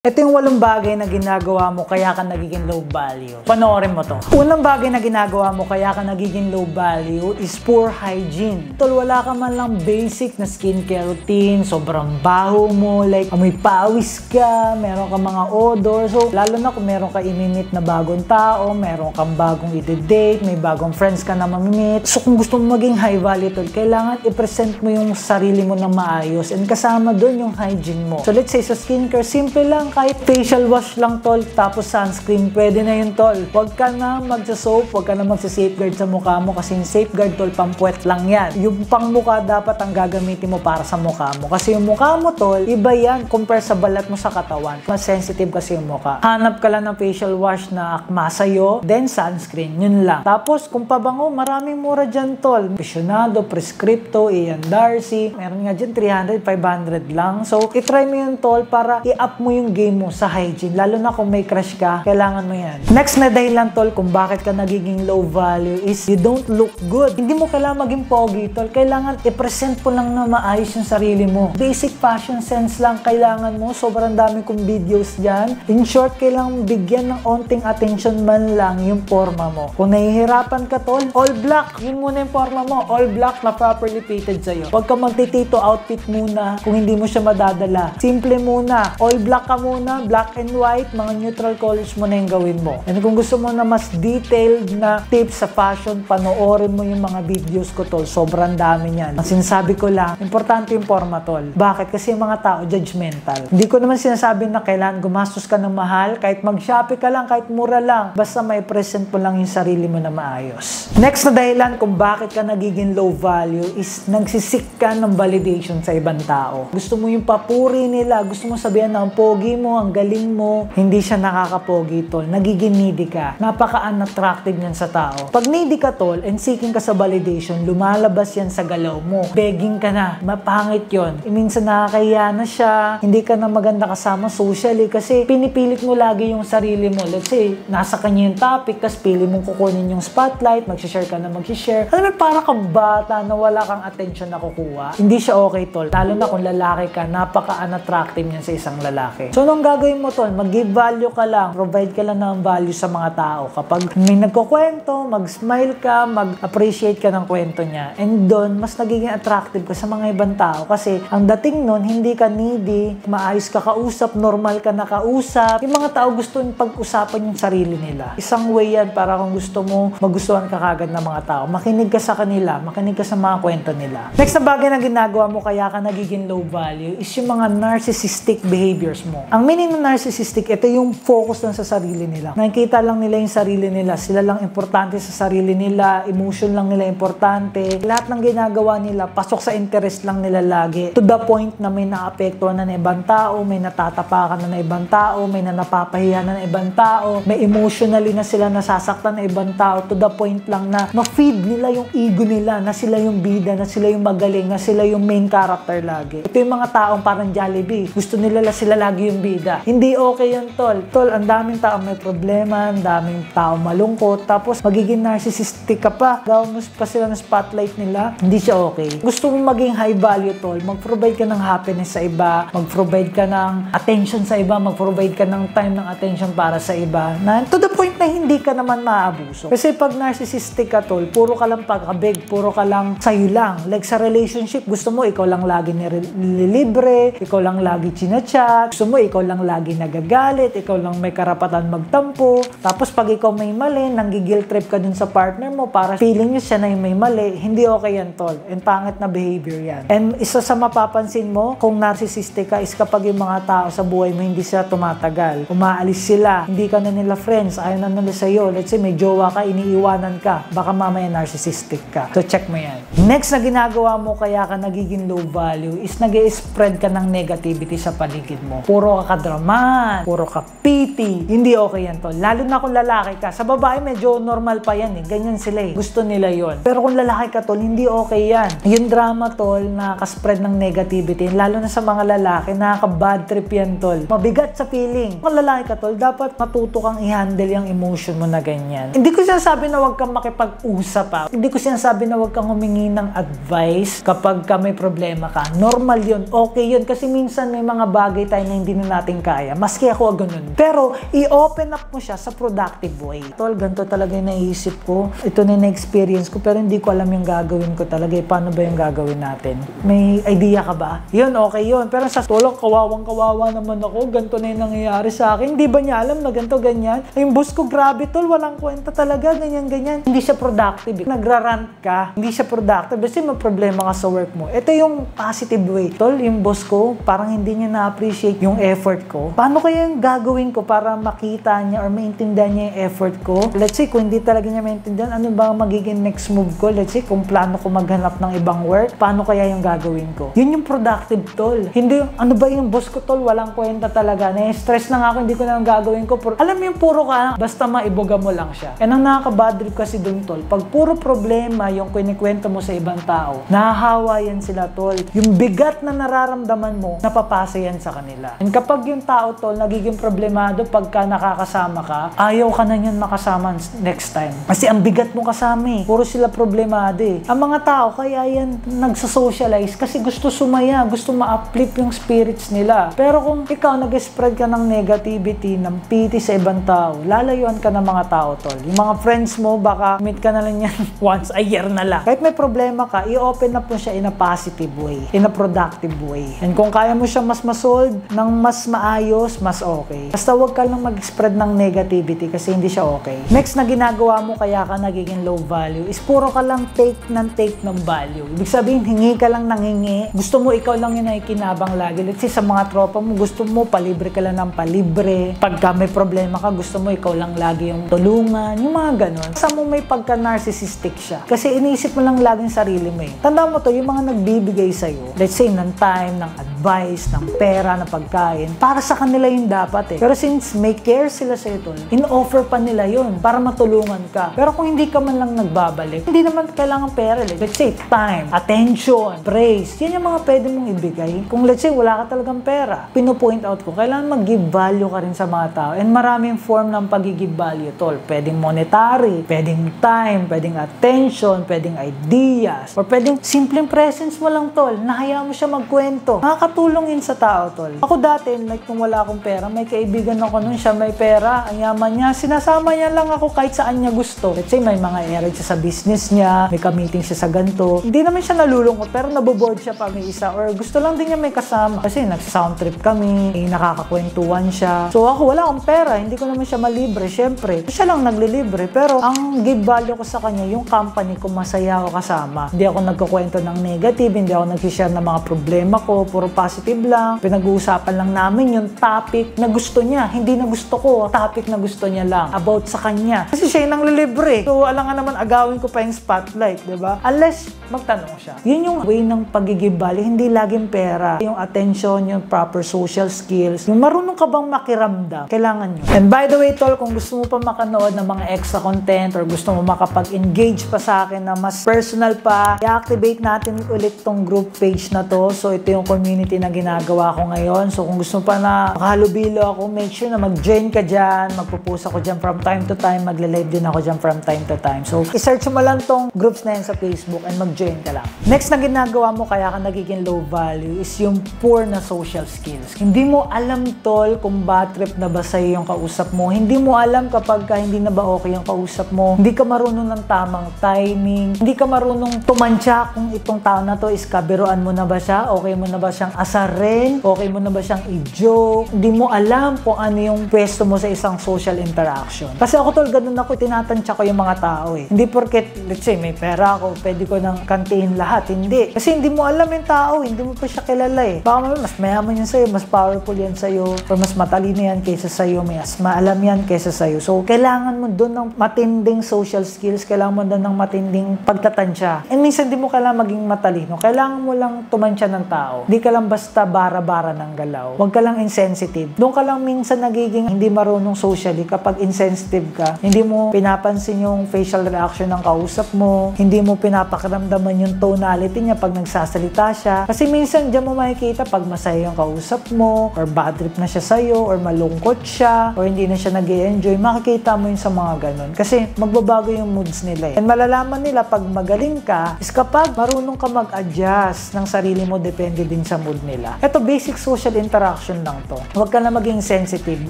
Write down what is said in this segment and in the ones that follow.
Ito yung 8 bagay na ginagawa mo kaya ka nagiging low value. Panoorin mo to. Unang bagay na ginagawa mo kaya ka nagiging low value is poor hygiene. Tol, wala ka man lang basic na skincare routine, sobrang baho mo, like amoy pawis ka, meron ka mga odor. So, lalo na kung meron ka imimit na bagong tao, meron kang bagong i-date, may bagong friends ka na mamimit. So, kung gusto mo maging high value, tol, kailangan i-present mo yung sarili mo na maayos and kasama doon yung hygiene mo. So, let's say sa skincare, simple lang. Kahit facial wash lang, tol, tapos sunscreen, pwede na yun, tol. Huwag ka na magsa-soap, huwag ka na magsa-safeguard sa mukha mo kasi yung safeguard, tol, pampuwet lang yan. Yung pangmukha dapat ang gagamitin mo para sa mukha mo. Kasi yung mukha mo, tol, iba yan compare sa balat mo sa katawan. Mas sensitive kasi yung mukha. Hanap ka lang ng facial wash na akma sa'yo, then sunscreen, yun lang. Tapos, kung pabango, maraming mura dyan, tol. Aficionado, Prescripto, Ian Darcy, meron nga dyan 300, 500 lang. So, itry mo yun, tol, para i-up mo yung game mo sa hygiene. Lalo na kung may crush ka, kailangan mo yan. Next na dahilan, tol, kung bakit ka nagiging low value is you don't look good. Hindi mo kailangan maging pogi, tol. Kailangan i-present mo lang na maayos yung sarili mo. Basic fashion sense lang kailangan mo. Sobrang dami kong videos dyan. In short, kailangan bigyan ng onting attention man lang yung forma mo. Kung nahihirapan ka, tol, all black. Yun muna yung forma mo. All black na properly fitted sa'yo. Huwag ka magtitito outfit muna kung hindi mo siya madadala. Simple muna. All black ka muna, black and white, mga neutral colors mo na yung gawin mo. And kung gusto mo na mas detailed na tips sa fashion, panoorin mo yung mga videos ko, tol. Sobrang dami niyan. Ang sinasabi ko lang, importante yung forma, tol. Bakit? Kasi yung mga tao, judgmental. Hindi ko naman sinasabi na kailangan gumastos ka ng mahal, kahit mag-shopee ka lang, kahit mura lang. Basta may present mo lang yung sarili mo na maayos. Next na dahilan kung bakit ka nagiging low value is nagsisik ka ng validation sa ibang tao. Gusto mo yung papuri nila, gusto mo sabihan na ang pogi mo, ang galing mo, hindi siya nakakapogi, tol. Nagiging needy ka. Napaka-unattractive niyan sa tao. Pag needy ka, tol, and seeking ka sa validation, lumalabas yan sa galaw mo. Begging ka na. Mapangit yon. Minsan nakakahiya na siya. Hindi ka na maganda kasama socially kasi pinipilit mo lagi yung sarili mo. Let's say, nasa kanya yung topic, tas pili mong kukunin yung spotlight, mag-share ka na mag-share. Alam mo, para kang bata na wala kang attention na kukuha. Hindi siya okay, tol. Lalo na kung lalaki ka, napaka-unattractive niyan sa isang lalaki. So, anong gagawin mo, tol? Mag-give value ka lang. Provide ka lang ng value sa mga tao. Kapag may nagkukwento, mag-smile ka, mag-appreciate ka ng kwento niya. And doon, mas nagiging attractive ka sa mga ibang tao. Kasi ang dating nun, hindi ka needy, maayos ka kausap, normal ka nakausap. Yung mga tao gusto yung pag-usapan yung sarili nila. Isang way yan para kung gusto mo, magustuhan ka kagad ng mga tao. Makinig ka sa kanila, makinig ka sa mga kwento nila. Next na bagay na ginagawa mo kaya ka nagiging low value is yung mga narcissistic behaviors mo. Ang meaning ng narcissistic, ito yung focus lang sa sarili nila. Nakikita lang nila yung sarili nila. Sila lang importante sa sarili nila. Emotion lang nila importante. Lahat ng ginagawa nila, pasok sa interest lang nila lagi. To the point na may naapektuhan na ng ibang tao, may natatapakan na ng ibang tao, may napapahiya na ng ibang tao, may emotionally na sila nasasaktan ng ibang tao. To the point lang na ma-feed nila yung ego nila, na sila yung bida, na sila yung magaling, na sila yung main character lagi. Ito yung mga taong parang Jollibee. Gusto nila sila lagi yung bida. Hindi okay yan, tol. Tol, ang daming tao may problema, ang daming tao malungkot, tapos magiging narcissistic ka pa. Gawin mo pa sila ng spotlight nila, hindi siya okay. Gusto mo maging high value, tol, mag-provide ka ng happiness sa iba, mag-provide ka ng attention sa iba, mag-provide ka ng time ng attention para sa iba, na to the point na hindi ka naman maaabuso. Kasi pag narcissistic ka, tol, puro ka lang pagkabig, puro ka lang sa'yo lang. Like sa relationship, gusto mo ikaw lang lagi nililibre, ikaw lang lagi chinachat, gusto mo ikaw lang lagi nagagalit, ikaw lang may karapatan magtampo. Tapos pag ikaw may mali, nanggigil trip ka dun sa partner mo para feeling niya siya na yung may mali. Hindi okay yan, tol. And pangit na behavior yan. And isa sa mapapansin mo, kung narcissistic ka, is kapag yung mga tao sa buhay mo hindi sila tumatagal. Umaalis sila, hindi ka na nila friends, ayaw na nila sa'yo. Let's say may jowa ka, iniiwanan ka. Baka mamaya narcissistic ka. So check mo yan. Next na ginagawa mo kaya ka nagiging low value is nag-i-spread ka ng negativity sa paligid mo. Puro ka kadraman, puro ka pity. Hindi okay yan, tol. Lalo na kung lalaki ka. Sa babae, medyo normal pa yan eh. Ganyan sila eh. Gusto nila yon. Pero kung lalaki ka, tol, hindi okay yan. Yung drama, tol, nakaka-spread ng negativity. Lalo na sa mga lalaki, nakaka-bad trip yan, tol. Mabigat sa feeling. Kung lalaki ka, tol, dapat matuto kang i-handle yung emotion mo na ganyan. Hindi ko sinasabi na huwag kang makipag-usap pa. Hindi ko sinasabi na huwag kang humingi ng advice kapag ka may problema ka. Normal yun. Okay yun. Kasi minsan may mga bagay tayo na hindi na natin kaya. Maski ako ganun. Pero, i-open up mo siya sa productive way. Tol, ganito talaga yung naisip ko. Ito na yung na-experience ko, pero hindi ko alam yung gagawin ko talaga. Paano ba yung gagawin natin? May idea ka ba? Yun, okay yun. Pero sa tulong, kawawang-kawawa naman ako. Ganito na yung nangyayari sa akin. Hindi ba niya alam na ganito, ganyan? Yung boss ko, grabe tol, walang kwenta talaga, ganyan-ganyan. Hindi siya productive. Nagrarant ka, hindi siya productive. Kasi may problema ka sa work mo. Ito yung positive way. Tol, yung boss ko, parang hindi niya na-appreciate yung effort ko. Paano kaya yung gagawin ko para makita niya or maintindihan niya yung effort ko? Let's say, kung hindi talaga niya maintindihan, ano ba magiging next move ko? Let's say, kung plano ko maghanap ng ibang work, paano kaya yung gagawin ko? Yun yung productive, tol. Hindi, ano ba yung boss ko, tol? Walang kwenta talaga. Na-stress na nga ako, hindi ko na yung gagawin ko. Alam mo yung puro ka, basta maibuga mo lang siya. And ang nakaka-badrip kasi dun, tol, pag puro problema yung kinikwento mo sa ibang tao, nahahawa yan sila, tol. Yung bigat na nararamdaman mo, napapasa yan sa kanila. And kapag yung tao, tol, nagiging problemado pagka nakakasama ka, ayaw ka na yan makasama next time. Kasi ang bigat mo kasama eh. Puro sila problemado eh. Ang mga tao, kaya yan nagsasocialize kasi gusto sumaya, gusto ma-uplift yung spirits nila. Pero kung ikaw nag-spread ka ng negativity, ng pity sa ibang tao, lalayuan ka ng mga tao, tol. Yung mga friends mo, baka meet ka na lang yan once a year na lang. Kahit may problema ka, i-open up mo siya in a positive way, in a productive way. And kung kaya mo siya mas masolve ng mas maayos, mas okay. Basta huwag ka lang mag-spread ng negativity kasi hindi siya okay. Next na ginagawa mo kaya ka nagiging low value is puro ka lang take ng value. Ibig sabihin, hingi ka lang ng hingi. Gusto mo ikaw lang yun ay kinabang lagi. Let's say sa mga tropa mo, gusto mo palibre ka lang ng palibre. Pagka may problema ka, gusto mo ikaw lang lagi yung tulungan. Yung mga ganon. Sa mo may pagka-narcissistic siya. Kasi iniisip mo lang laging sarili mo eh. Tanda mo to, yung mga nagbibigay sa'yo, let's say ng time, ng advice, ng pera, ng pagkain, para sa kanila yung dapat eh. Pero since may care sila sa'yo tol, in-offer pa nila yun para matulungan ka. Pero kung hindi ka man lang nagbabalik, hindi naman kailangan pera. Let's say time, attention, praise. Yan yung mga pwede mong ibigay. Kung let's say wala ka talagang pera, pino-point out ko, kailangan mag-give value ka rin sa mga tao. And maraming form ng pag-give value tol. Pwedeng monetary, pwedeng time, pwedeng attention, pwedeng ideas, or pwedeng simpleng presence mo lang tol. Nahaya mo siya magkwento. Nakakatulong yun sa tao tol. Ako dati, like kung wala akong pera, may kaibigan ako nun, siya may pera, ang yaman niya, sinasama niya lang ako kahit saan niya gusto. Let's say may mga errand siya sa business niya, may ka-meeting siya sa ganito. Hindi naman siya nalulungkot, pero naboboard siya pag may isa, or gusto lang din niya may kasama. Kasi nagsa-sound trip kami, nakakakwentuhan siya. So ako, wala akong pera, hindi ko naman siya malibre, syempre. Siya lang naglilibre, pero ang give value ko sa kanya, yung company ko, masaya ako kasama. Hindi ako nagkukwento ng negative, hindi ako nag-share ng mga problema ko, puro positive lang. Pinag-uusapan lang namin yung topic na gusto niya, hindi na gusto ko, topic na gusto niya lang, about sa kanya. Kasi siya yung nanglilibre. So, alam nga naman, agawin ko pa yung spotlight, diba? Unless, magtanong siya. Yun yung way ng pag-give value, hindi laging pera. Yung attention, yung proper social skills, yung marunong ka bang makiramdam, kailangan nyo. And by the way, tol, kung gusto mo pa makanood ng mga extra content or gusto mo makapag-engage pa sa akin na mas personal pa, i-activate natin ulit tong group page na to. So, ito yung community na ginagawa ko ngayon. So, kung gusto mo pa na makahalubilo ako, make sure na mag-join ka dyan. Magpo-post ako dyan from time to time. Magle-live din ako dyan from time to time. So, i-search mo lang tong groups na yan sa Facebook and mag-join ka lang. Next na ginagawa mo kaya ka nagiging low value is yung poor na social skills. Hindi mo alam, tol, kung bad trip na ba sa'yo yung kausap mo. Hindi mo alam kapag hindi na ba okay yung kausap mo. Hindi ka marunong ng tamang timing. Hindi ka marunong tumansya kung itong tao na to is kabiruan mo na ba siya? Okay mo na ba siyang asarin? Okay mo na ba siyang i-joke? Hindi mo alam kung ano yung pwesto mo sa isang social interaction. Kasi ako tol, ganun ako, tinatansya ko yung mga tao eh. Hindi porket, let's say, may pera ako, pwede ko nang kantiin lahat. Hindi. Kasi hindi mo alam yung tao, hindi mo pa siya kilala eh. Baka mas mayaman yan sa'yo, mas powerful yan sa'yo, or mas matalino yan kaysa sa'yo, mas maalam yan kaysa sa'yo. So, kailangan mo doon ng matinding social skills, kailangan mo doon ng matinding pagtatansya. And minsan, hindi mo kailangan maging matalino. Kailangan mo lang tumansya ng tao. Hindi ka lang basta bara-bara ng galaw. Huwag ka lang insensitive. Doon ka lang minsan nagiging hindi marunong socially kapag insensitive ka. Hindi mo pinapansin yung facial reaction ng kausap mo. Hindi mo pinapakiramdam nararamdaman yung tonality niya pag nagsasalita siya. Kasi minsan diyan mo makikita pag masaya yung kausap mo, or bad trip na siya sa'yo, or malungkot siya, or hindi na siya nag-i-enjoy, makikita mo yun sa mga ganun. Kasi magbabago yung moods nila eh. And malalaman nila pag magaling ka is kapag marunong ka mag-adjust ng sarili mo, depende din sa mood nila. Ito, basic social interaction lang to. Huwag ka na maging sensitive.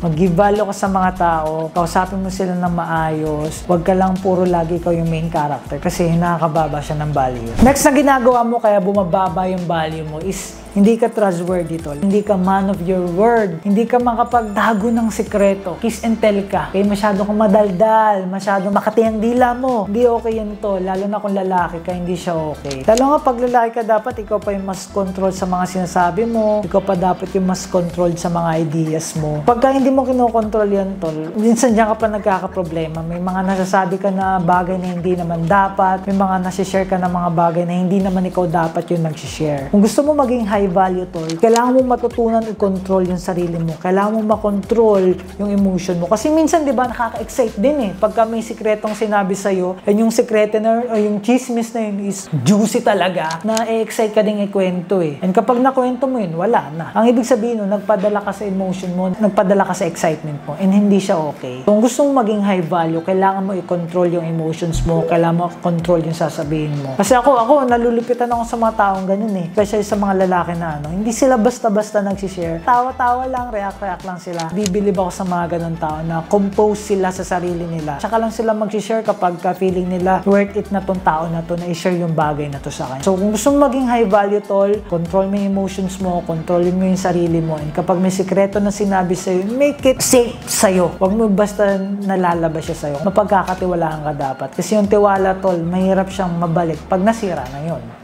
Mag-give value ka sa mga tao, kausapin mo sila ng maayos. Huwag ka lang puro lagi ikaw yung main character kasi nakakababa siya ng value. Next na ginagawa mo kaya bumababa yung value mo is hindi ka trustworthy, tol. Hindi ka man of your word. Hindi ka makapagtago ng sekreto. Kiss and tell ka. Kaya masyado kang madaldal. Masyado makati ang dila mo. Hindi okay yun, tol. Lalo na kung lalaki ka, hindi siya okay. Lalo nga pag lalaki ka, dapat ikaw pa yung mas control sa mga sinasabi mo. Ikaw pa dapat yung mas control sa mga ideas mo. Pagka hindi mo kinokontrol yan, tol, minsan dyan ka pa nagkakaproblema. May mga nasasabi ka na bagay na hindi naman dapat. May mga nasishare ka na mga bagay na hindi naman ikaw dapat yung nagsishare. Kung gusto mo maging high value, tol, kailangan mo matutunan i-control yung sarili mo. Kailangan mo makontrol yung emotion mo. Kasi minsan, di ba, nakaka-excite din eh. Pagka may sikretong sinabi sa'yo, and yung sikreto na, o yung chismis na yun is juicy talaga, na excite ka din ikwento eh. And kapag nakwento mo yun, wala na. Ang ibig sabihin nun, nagpadala ka sa emotion mo, nagpadala ka sa excitement mo, and hindi siya okay. Kung gusto mo maging high value, kailangan mo i-control yung emotions mo, kailangan mo i-control yung sasabihin mo. Kasi ako, nalulupitan ako sa mga taong ganun eh. Kasi sa mga lalaki na hindi sila basta-basta nagsishare. Tawa-tawa lang, react lang sila. Bibilib ako sa mga ganun tao na compose sila sa sarili nila. Tsaka lang sila magsishare kapag feeling nila worth it na tong tao na to na i-share yung bagay na to sa kanya. So kung gusto mo maging high value, tol, control mo yung emotions mo, controlin mo yung sarili mo, and kapag may sikreto na sinabi sa'yo, make it safe sa'yo. Huwag mo basta nalalabas siya sa'yo. Mapagkakatiwalaan ka dapat. Kasi yung tiwala, tol, mahirap siyang mabalik pag nasira na yun.